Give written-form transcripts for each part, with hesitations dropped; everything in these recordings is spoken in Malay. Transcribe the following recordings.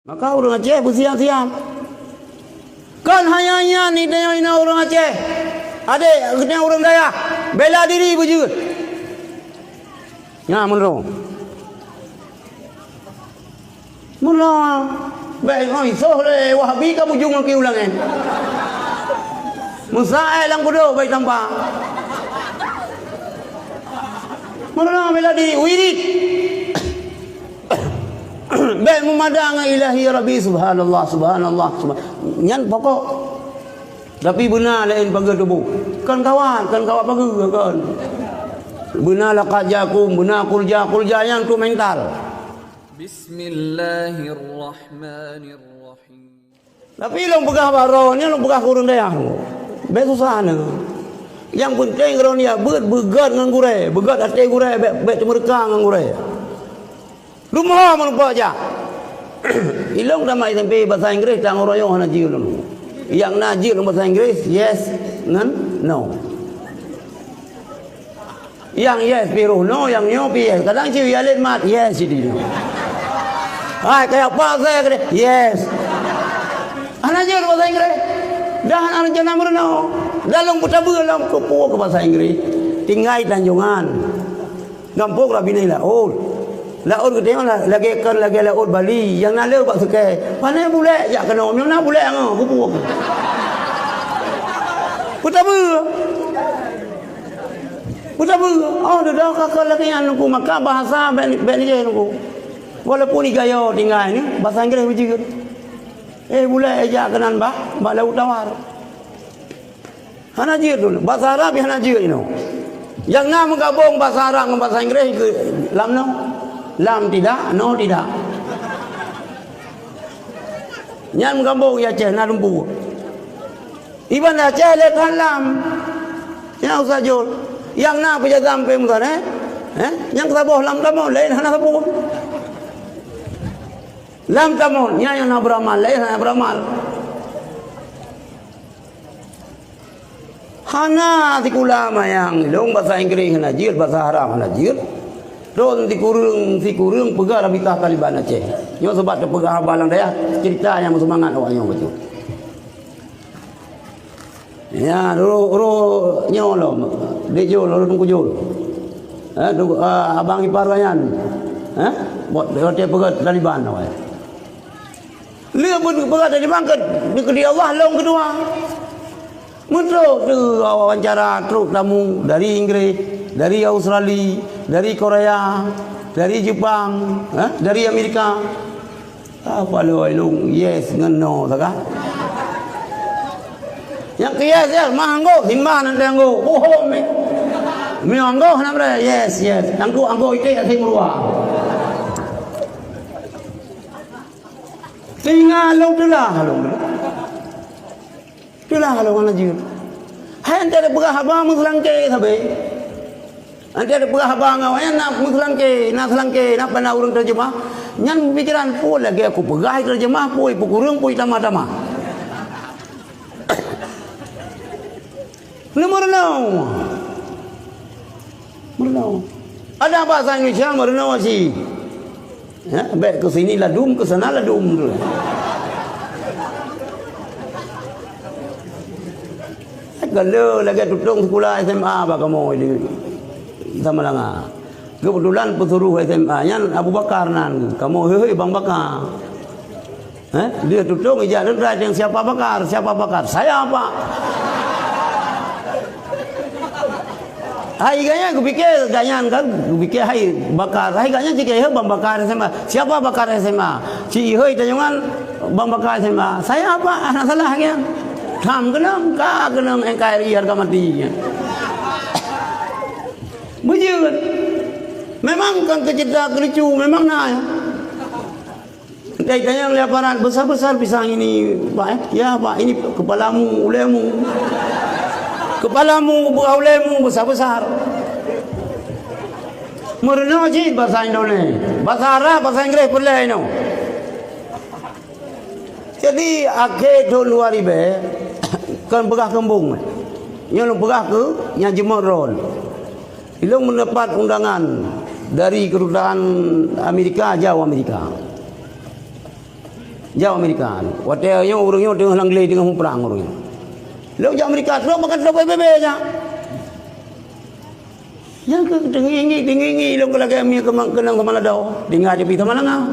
Maka orang Aceh bersiap-siap. Kan hanya ni tengok orang Aceh. Adik kena orang Dayak. Bela diri berjut. Ya menurut. Mula baik oi soh le Wahabi kamu jung ke ulang kan. Musail lang kudo baik tanpa. Mula bela diri wirid. Baik memadang ilahi rabbi subhanallah subhanallah nyan pokok tapi benar lain pagar tubuh kan kawan pagar kan benar laqad jakum benar kulja yang tu mental. Bismillahirrahmanirrahim. Tapi long pegah baronya long pegah kurang daya betul sana yang penting kalau dia begat dengan gure begat hati gure bet mereka dengan gure rumah melupa aja. Ilong ramai sampai bahasa Inggeris tang orang yang najil lu. Yang najil bahasa Inggeris yes ngan no. Yang yes piruh no, yang no pi yes. Kadang ciu yalit mat yes jadi. Hai kayak apa saya kata yes. Najil bahasa Inggeris. Dah anak jangan merno. Dalam putabu dalam kepo ke bahasa Inggeris. Tinggai Tanjungan. Gampok rabinai lah. Oh. Laut ke tengok lagi laut Bali yang nak lewat sekai. Pandai boleh jak kena yang nak boleh ngah kupu. Putabu. Oh dah kakak lagi yang aku maka bahasa ben ni je aku. Walaupun ni gaya tinggal ni bahasa Inggeris begitu. Boleh jak kenan bah laut tawar. Hana je tu bahasa Arab hana je ni. Yang nak menggabung bahasa Arab dengan bahasa Inggeris ke lam no. Lam tidak, no tidak. Nyan menggambung ya Aceh nak lumpu. Iban Aceh lekan lam. Yang usah jol. Yang nak penjaga sampai mutan Yang ketabuh lam tamun lain hana tabuh. Lam tamun yang nak beramal lain hana beramal. Hana tikulama yang long bahasa Inggeris hana jil bahasa Arab hana jil. Ron si kurung pegang rabitah Taliban Aceh. Yo sebab tu pegang balang dia cerita yang semangat awak yang betul. Ya, ro nyolo. Dejo lo tunggu jol. Abang ipar layan. Buat dia pegang Taliban awak. Dia pun pegang Taliban ke dia Allah long kedua. Menurut tu wawancara truk tamu dari Inggris, dari Australia, dari Korea, dari Jepang, dari Amerika. Apa lo ilung yes dengan no tak? Yang kias ya manggo himbang nanti anggo. Oh mi anggo nak ber yes. Anggo itu yang timurwa. Tinggal lo itulah lo. Itulah kalau mana jiut. Hai anda ada pegah abang muslangke sabe. Anda ada pegah abang awaknya nak muslangke, nak selangke, nak pandai urang terjemah. Nyan pikiran pun lagi aku pegah terjemah pun pukurung pun tama-tama. Merenau. Ada bahasa Indonesia merenau sih. Baik ke sini ladum, ke sana ladum tu. Kalau lagi tutung sekolah SMA apa kamu ini sama langa. Kebetulan pesuruh SMA nya Abu Bakar nan. Kamu hei Bang Bakar. Dia tutung ijazah yang siapa Bakar? Saya apa? Hai ganya aku pikir ganyan kan, aku pikir hai Bakar. Hai ganya jika hei Bang Bakar SMA. Siapa Bakar SMA? Si hei Tanjungan Bang Bakar SMA. Saya apa? Anak salah kan? Ham kenam NKRI harga mati. Bujur. Memang kan kecerdak kelucu memang nak. Tanya laparan besar-besar pisang ini, Pak. Ya, Pak, ini kepalamu, ulemu. Kepalamu, ulemu besar-besar. Merenau je bahasa Indonesia. Bahasa Arab, bahasa Inggeris boleh no. Jadi akhir tahun 2000 kan pegah kembung. Yang pegah ke yang jemur roll. Ilung mendapat undangan dari kedutaan Amerika, jauh Amerika. jauh Amerika. Hotelnya orangnya tengah langlai tengah perang orangnya. Lalu jauh Amerika terus makan terus PBB aja. Yang ke tinggi lo kalau kami kenang ke mana dah? Tinggal di pita mana ngah?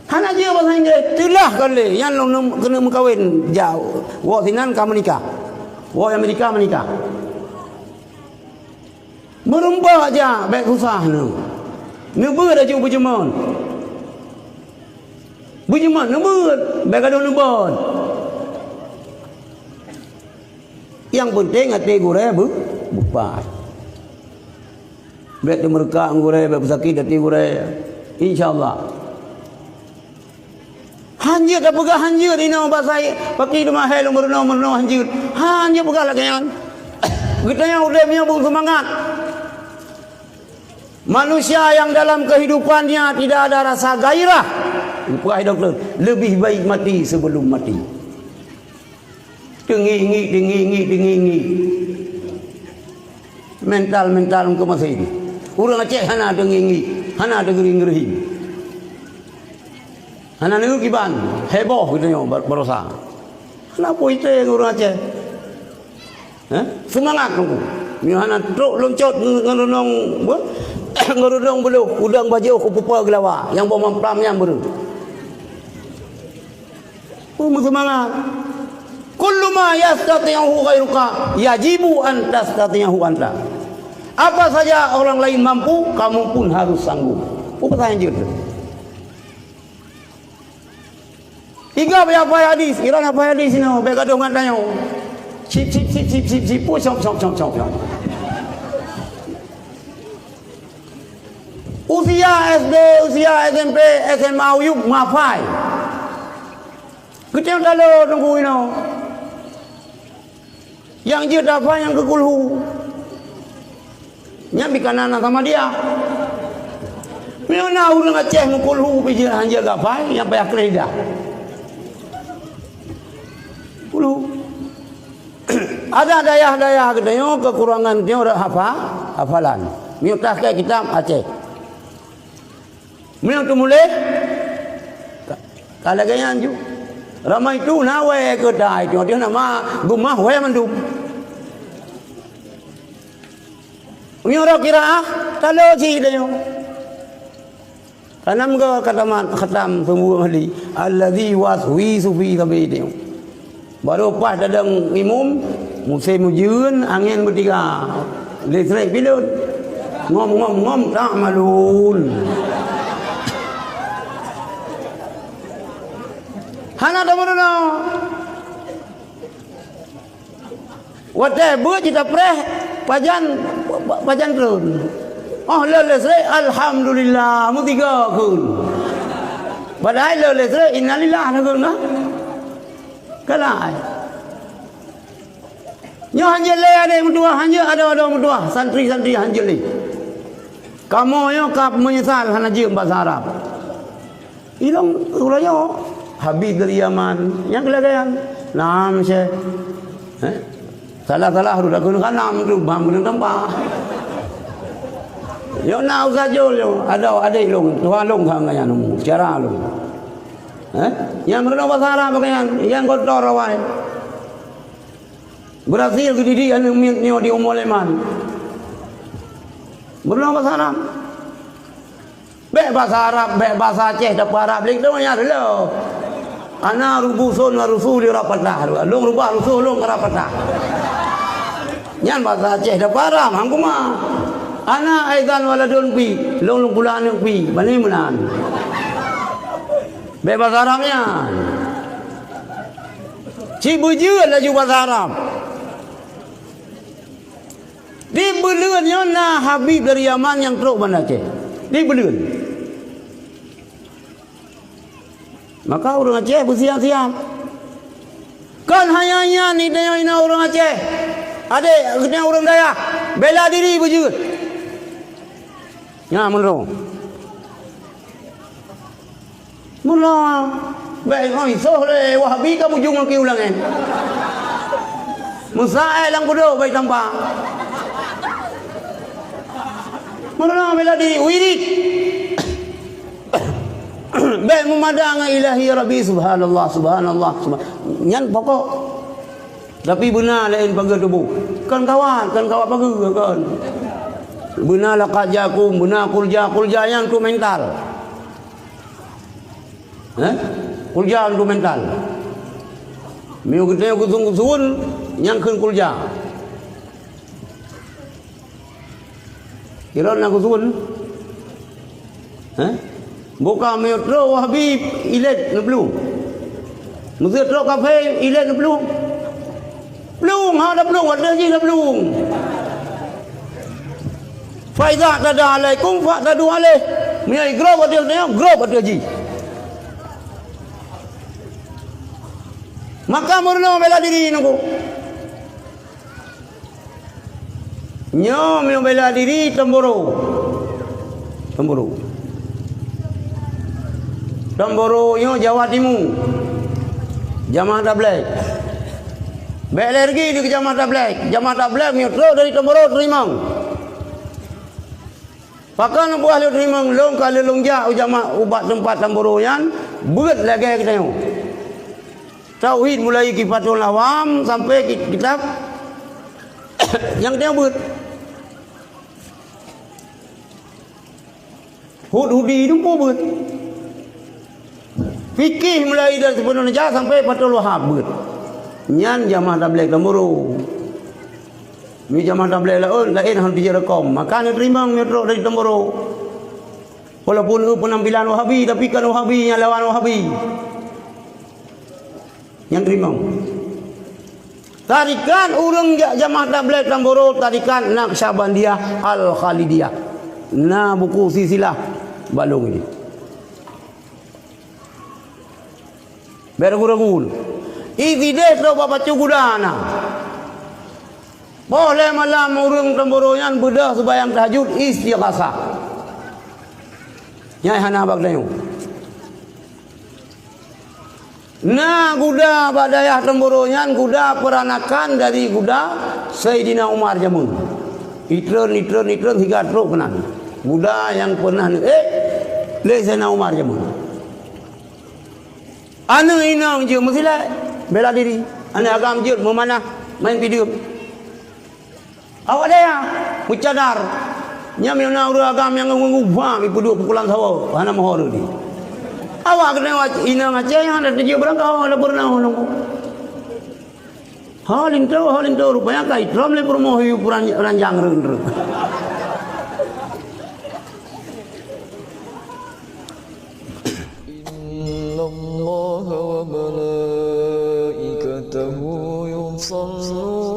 Hana je bahasa Inggeris telah kali yang lo kena mengkawin jauh. Wah sinan kamu menikah. Wah Amerika menikah. Merembah aja baik susah nu. Nebur aja berjemon. Berjemon nebur baik ada nebur. Yang penting hati gureh bupat. Baik di mereka gureh baik sakit hati gureh. InsyaAllah. Hanjir tak pegah hanjir ini bahasa pakai di mahal umur hanjir. Hanjir pegah lagi kan. Kita yang udah punya semangat. Manusia yang dalam kehidupannya tidak ada rasa gairah. Bukan doktor, lebih baik mati sebelum mati. Dengi. Mental muka masih ini. Orang Aceh hana dengi, hana dengi. Hana dengi kiban, heboh gitu yo berosa. Kenapa itu yang orang Aceh? Semangat nunggu. Ni hana truk loncat ngerudong belu, udang baju ku pupa gelawa yang bawa mampram yang beru. Semangat. Kullu ma yastati'uhu ghairuka yajibu an tastati'uhu anta. Apa saja orang lain mampu, kamu pun harus sanggup. Pertanyaan je. Tiga apa hadis? Kira apa hadis ni? Baik ada orang tanya. Sip. Cop. Usia SD, usia SMP, SMA, UP, mafai. Kita lalu tunggu ini. Yang dia dapat yang kekulhu. Nyambi kanan sama dia. Mana orang Aceh mengkulhu bijir hanja gapai yang payah kerja. Kulhu. Ada dayah-dayah katanya kekurangan dia orang hafalan. Miutah ke kitab Aceh. Mina tu mulai kalau gaya anju ramai tu nawe kedai tu dia nama gumah wae mandum. Mina orang kira kalau si dia. Kanam ke khatam semua ahli allazi waswisu fi sabidi. Baru pas dadang imum musim hujan angin bertiga. Listrik pilot. Ngom tak malun. Hana dah mana? Wadah buat kita preh pajan terun. Oh leles alhamdulillah mutiga kun. Padahal leles innalillah kun nah. Kalai. Nyo hanya le ada mudua hanya ada mudua santri hanya le. Kamu yo kap menyesal hana jiem bahasa Arab. Ilong ulanya Habib dari Yaman yang kelagayan nam Syekh salah sudah guna nam tu bang tempat yo nau sajul yo ada ilong tuan long hang yang nemu cara long yang berenang bahasa Arab yang kotor awai Brazil kedidi anu nio di umoleman berenang bahasa Arab bahasa Arab bahasa Aceh dapat Arab lek tu nya dulu ana rubusun wa rusuli rapatah long rubah rusul long rapatah nyan bahasa Aceh dapat Arab hangku mah ana aidan waladun pi long bulan pi bani menan bahasa Arabnya cibujur laju bahasa Arab di belunnya na Habib dari Yaman yang teruk bandar Aceh di belun. Maka orang Aceh bersiap-siap. Kan hanya ni dia orang Aceh. Ada kena orang Dayak bela diri bujur. Ya menurut. Mula baik oi soh le Wahabi kamu jung ke ulang kan. Musail lang kudo baik tampak. Mula bela diri wirid. Baik memadang ilahi rabbi subhanallah subhanallah nyan pokok. Tapi benar lain pagar tubuh. Kan kawan pagar kan. Benar laqad jakum, benar kulja yang tu mental. Kulja tu mental. Miu kita kusun yang kun kulja. Kira nak kusun. Buka metro Habib ilet na belum. Metro kafe ilet na belum. Belum, ada belum, ada je na belum. Faiza tada alaikum fa tadu alaih. Miai grob ada tengok, grob ada je. Maka murno bela diri nunggu. Nyo mio bela diri Temboro. Temboro yo Jawa Timur. Jamaah Tabligh. Baik lagi di Jamaah Tabligh. Jamaah Tabligh mio dari Temboro terimang. Pakan buah lu terimang long kalau longja jamaah ubat tempat Temboro yan berat lagi kita yo. Tauhid mulai Kifatul Awam sampai kitab yang dia berat. Hudi itu berat. Fikih mulai dari Ibnu Najah sampai Fathul Wahhab. Nyan Jamaah Tabligh Temboro. Mi Jamaah Tabligh lain hang dijerekom. Maka ni terima metro dari Temboro. Walaupun penampilan Wahabi tapi kan Wahabi yang lawan Wahabi. Yang terima. Tarikan urang Jamaah Tabligh Temboro tarikan Naqsyabandiyah Al-Khalidiyah. Nah buku silsilah balung ini. Bergurau-gurau. Ini dia tu bapa cugudana. Boleh malam urang Temboro yan bedah sembahyang tahajud istighasah. Nyai hana bagdayo. Nah kuda badayah Temboro yan kuda peranakan dari kuda Sayyidina Umar Jamun. Itron hingga truk kenan. Kuda yang pernah Sayyidina Umar Jamun. Anu inang je mestilah bela diri. Anu agam je memanah main video. Awak dia mucadar. Nya meuna urang agam yang ngubah ipu dua pukulan sawo. Hana mohor ni. Awak kena inang aja yang ada je berangkau ada pernah nunggu. Halin tu rupanya kai trom le promohi puran ranjang reun. الله وملائكته يصلون